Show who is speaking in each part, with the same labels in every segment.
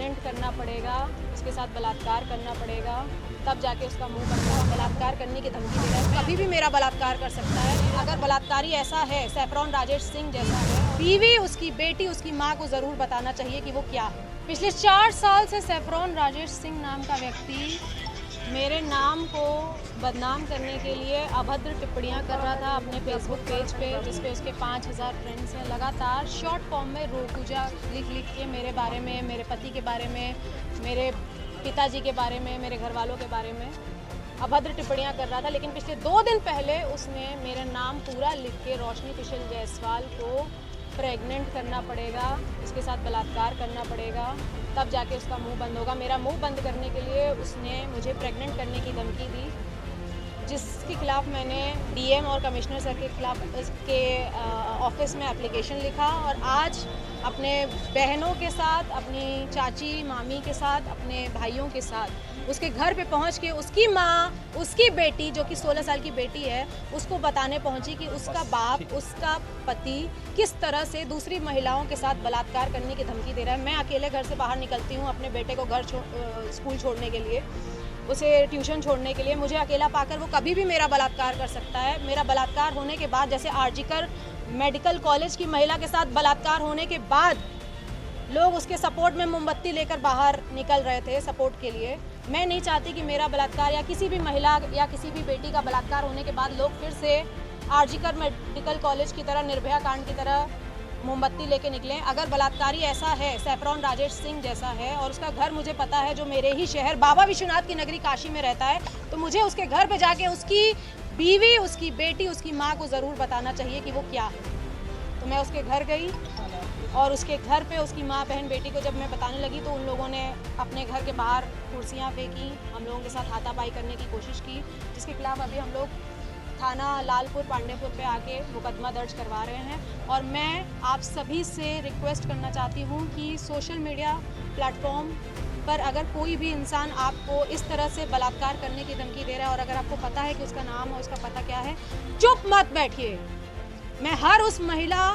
Speaker 1: Pregnant करना पड़ेगा, उसके साथ बलात्कार करना पड़ेगा, तब जाके उसका मुंह बंद होगा। बलात्कार करने की धमकी दे रहा है, कभी भी मेरा बलात्कार कर सकता है। अगर बलात्कारी ऐसा है, सैफरॉन राजेश सिंह जैसा है, बीवी, उसकी बेटी, उसकी माँ को ज़रूर बताना चाहिए कि वो क्या है। पिछले 4 साल से सैफरॉन राजेश सिंह नाम का व्यक्ति मेरे नाम को बदनाम करने के लिए अभद्र टिप्पणियां कर रहा था अपने फेसबुक पेज पे, जिसपे उसके 5000 फ्रेंड्स हैं। लगातार शॉर्ट फॉर्म में रोपूजा लिख के मेरे बारे में, मेरे पति के बारे में, मेरे पिताजी के बारे में, मेरे घर वालों के बारे में अभद्र टिप्पणियां कर रहा था। लेकिन पिछले 2 दिन पहले उसने मेरा नाम पूरा लिख के रोशनी कुशल जायसवाल को प्रेग्नेंट करना पड़ेगा, उसके साथ बलात्कार करना पड़ेगा, तब जाके उसका मुंह बंद होगा। मेरा मुंह बंद करने के लिए उसने मुझे प्रेग्नेंट करने की धमकी दी, जिसके खिलाफ मैंने डीएम और कमिश्नर सर के खिलाफ उसके ऑफिस में एप्लीकेशन लिखा। और आज अपने बहनों के साथ, अपनी चाची मामी के साथ, अपने भाइयों के साथ उसके घर पे पहुंच के उसकी माँ, उसकी बेटी जो कि 16 साल की बेटी है, उसको बताने पहुंची कि उसका बाप, उसका पति किस तरह से दूसरी महिलाओं के साथ बलात्कार करने की धमकी दे रहा है। मैं अकेले घर से बाहर निकलती हूँ अपने बेटे को स्कूल छोड़ने के लिए, उसे ट्यूशन छोड़ने के लिए। मुझे अकेला पाकर वो कभी भी मेरा बलात्कार कर सकता है। मेरा बलात्कार होने के बाद, जैसे आरजीकर मेडिकल कॉलेज की महिला के साथ बलात्कार होने के बाद लोग उसके सपोर्ट में मोमबत्ती लेकर बाहर निकल रहे थे सपोर्ट के लिए, मैं नहीं चाहती कि मेरा बलात्कार या किसी भी महिला या किसी भी बेटी का बलात्कार होने के बाद लोग फिर से आरजीकर मेडिकल कॉलेज की तरह, निर्भया कांड की तरह मोमबत्ती लेके निकलें। अगर बलात्कारी ऐसा है, सैफरॉन राजेश सिंह जैसा है, और उसका घर मुझे पता है, जो मेरे ही शहर बाबा विश्वनाथ की नगरी काशी में रहता है, तो मुझे उसके घर पे जाके उसकी बीवी, उसकी बेटी, उसकी माँ को ज़रूर बताना चाहिए कि वो क्या है। तो मैं उसके घर गई और उसके घर पे उसकी माँ, बहन, बेटी को जब मैं बताने लगी तो उन लोगों ने अपने घर के बाहर कुर्सियाँ फेंकी, हम लोगों के साथ हाथापाई करने की कोशिश की, जिसके खिलाफ अभी हम लोग थाना लालपुर पांडेपुर पे आके मुकदमा दर्ज करवा रहे हैं। और मैं आप सभी से रिक्वेस्ट करना चाहती हूँ कि सोशल मीडिया प्लेटफॉर्म पर अगर कोई भी इंसान आपको इस तरह से बलात्कार करने की धमकी दे रहा है और अगर आपको पता है कि उसका नाम और उसका पता क्या है, चुप मत बैठिए। मैं हर उस महिला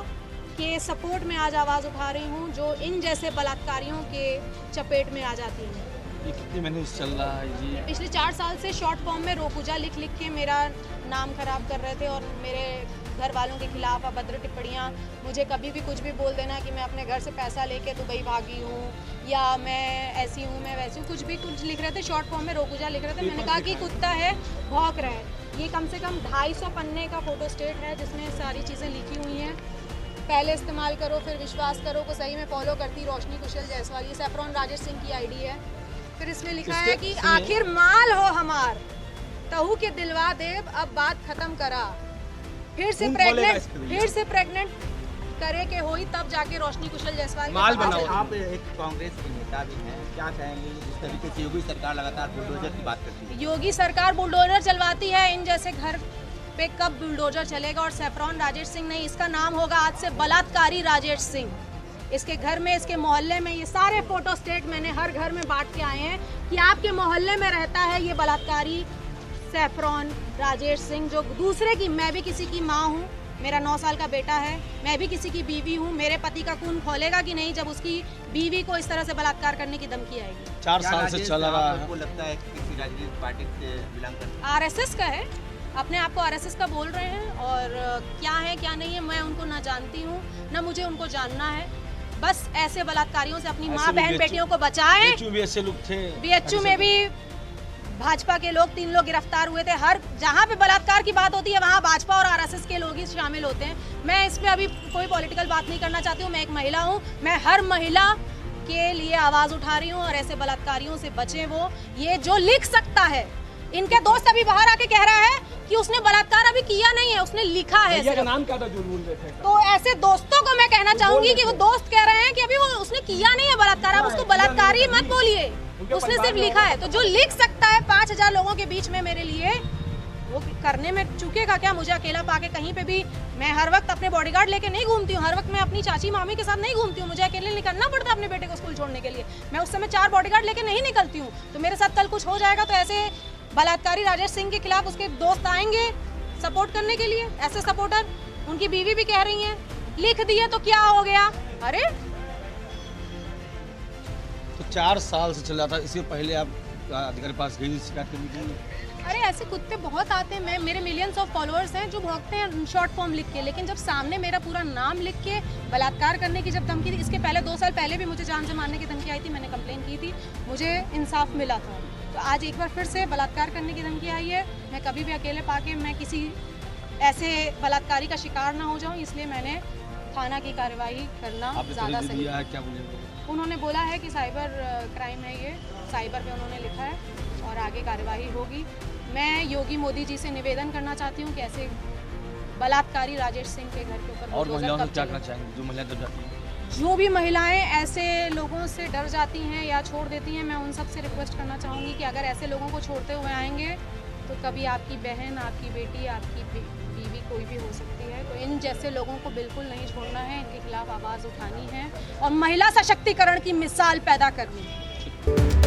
Speaker 1: के सपोर्ट में आज आवाज़ उठा रही हूँ जो इन जैसे बलात्कारियों के चपेट में आ जाती हैं।
Speaker 2: ये कितने महीने से चल रहा है जी?
Speaker 1: पिछले 4 साल से शॉर्ट फॉर्म में रोपूजा लिख के मेरा नाम खराब कर रहे थे और मेरे घर वालों के खिलाफ अभद्र टिप्पणियाँ, मुझे कभी भी कुछ भी बोल देना कि मैं अपने घर से पैसा लेके दुबई भागी हूँ या मैं ऐसी हूँ, मैं वैसी हूँ, कुछ भी कुछ लिख रहे थे। शॉर्ट फॉर्म में रोपूजा लिख रहे थे। मैंने कहा कि कुत्ता है, भौंक रहा है। ये कम से कम 250 पन्ने का फोटो स्टेट है जिसमें सारी चीज़ें लिखी हुई हैं। पहले इस्तेमाल करो फिर विश्वास करो को सही में फॉलो करती रोशनी कुशल जायसवाल। ये सैफरॉन राजेश सिंह की आईडी है। फिर इसमें लिखा है कि आखिर माल हो हमार, तहु के दिलवा देव, अब बात खत्म करा, फिर से प्रेग्नेंट करे के होई, तब जाके रोशनी कुशल जायसवाल
Speaker 2: माल बनाओ।
Speaker 3: आप एक कांग्रेस के नेता भी हैं, क्या कहेंगे जिस तरीके से योगी सरकार लगातार बुलडोजर की बात करती है?
Speaker 1: योगी सरकार बुलडोजर चलवाती है, इन जैसे घर पे कब बुलडोजर चलेगा? और सैफरॉन राजेश सिंह नहीं, इसका नाम होगा आज से बलात्कारी राजेश सिंह। इसके घर में, इसके मोहल्ले में, ये सारे फोटो स्टेट मैंने हर घर में बांट के आए हैं कि आपके मोहल्ले में रहता है ये बलात्कारी सैफरॉन राजेश सिंह, जो दूसरे की, मैं भी किसी की माँ हूँ, मेरा 9 साल का बेटा है, मैं भी किसी की बीवी हूँ। मेरे पति का खून खोलेगा कि नहीं जब उसकी बीवी को इस तरह से बलात्कार करने की धमकी आएगी?
Speaker 2: 4 साल से चल रहा है।
Speaker 3: आपको लगता है कि किसी राजनीतिक पार्टी से बिलोंग करते हैं?
Speaker 1: आरएसएस का है, अपने आप को आरएसएस का बोल रहे हैं, और क्या है क्या नहीं है मैं उनको ना जानती हूँ ना मुझे उनको जानना है। बस ऐसे बलात्कारियों से अपनी माँ, बहन, बेटियों को बचाएं। बीएचयू में भी भाजपा के लोग 3 लोग गिरफ्तार हुए थे। हर जहाँ पे बलात्कार की बात होती है वहाँ भाजपा और आरएसएस के लोग ही शामिल होते हैं। मैं इस पे अभी कोई पॉलिटिकल बात नहीं करना चाहती हूँ। मैं एक महिला हूँ, मैं हर महिला के लिए आवाज़ उठा रही हूँ और ऐसे बलात्कारियों से बचें। वो ये जो लिख सकता है, इनके दोस्त अभी बाहर आके कह रहा है कि उसने बलात्कार अभी किया नहीं है, उसने लिखा है सिर्फ।
Speaker 2: नाम क्या था जो बोल रहे थे?
Speaker 1: तो ऐसे दोस्तों को मैं कहना चाहूंगी कि वो दोस्त कह रहे हैं कि अभी वो उसने किया नहीं है बलात्कार, आप उसको बलात्कारी मत बोलिए, उसने सिर्फ लिखा है। तो जो लिख सकता है 5000 लोगों के बीच में मेरे लिए, वो करने में चूकेगा क्या? मुझे अकेला पाके कहीं पे भी, मैं हर वक्त अपने बॉडीगार्ड लेके नहीं घूमती हूँ, हर वक्त मैं अपनी चाची मामी के साथ नहीं घूमती हूँ। मुझे अकेले निकलना पड़ता है अपने बेटे को स्कूल छोड़ने के लिए। मैं उस समय 4 बॉडीगार्ड लेके नहीं निकलती हूँ। तो मेरे साथ कल कुछ हो जाएगा तो ऐसे बलात्कारी राजेश सिंह के खिलाफ उसके दोस्त आएंगे सपोर्ट करने के लिए। ऐसे सपोर्टर, उनकी बीवी भी कह रही हैं लिख दिए तो क्या हो गया? अरे
Speaker 2: तो 4 साल से चल रहा था। इससे पहले आप अधिकारी पास गई शिकायत करने के लिए?
Speaker 1: अरे ऐसे कुत्ते बहुत आते हैं, मेरे मिलियंस ऑफ फॉलोअर्स हैं जो भौंकते हैं शॉर्ट फॉर्म लिख के, लेकिन जब सामने मेरा पूरा नाम लिख के बलात्कार करने की जब धमकी दी, इसके पहले 2 साल पहले भी मुझे जान से मारने की धमकी आई थी, मैंने कंप्लेन की थी, मुझे इंसाफ मिला था। तो आज एक बार फिर से बलात्कार करने की धमकी आई है। मैं कभी भी अकेले पाके मैं किसी ऐसे बलात्कारी का शिकार ना हो जाऊँ, इसलिए मैंने थाना की कार्रवाई करना ज़्यादा सही है।
Speaker 2: क्या बोलेंगे?
Speaker 1: उन्होंने बोला है कि साइबर क्राइम है, ये साइबर पे उन्होंने लिखा है और आगे कार्यवाही होगी। मैं योगी मोदी जी से निवेदन करना चाहती हूँ कि ऐसे बलात्कारी राजेश सिंह के घर के ऊपर
Speaker 2: और
Speaker 1: बुलडोजर
Speaker 2: महिलाओं से
Speaker 1: कब
Speaker 2: क्या
Speaker 1: चले?
Speaker 2: करना चाहेंगे जो महिलाएं डर जाती हैं?
Speaker 1: जो भी महिलाएं ऐसे लोगों से डर जाती हैं या छोड़ देती हैं, मैं उन सब से रिक्वेस्ट करना चाहूँगी कि अगर ऐसे लोगों को छोड़ते हुए आएंगे तो कभी आपकी बहन, आपकी बेटी, आपकी बीवी कोई भी हो सकती है। तो इन जैसे लोगों को बिल्कुल नहीं छोड़ना है, इनके खिलाफ आवाज़ उठानी है और महिला सशक्तिकरण की मिसाल पैदा करनी है।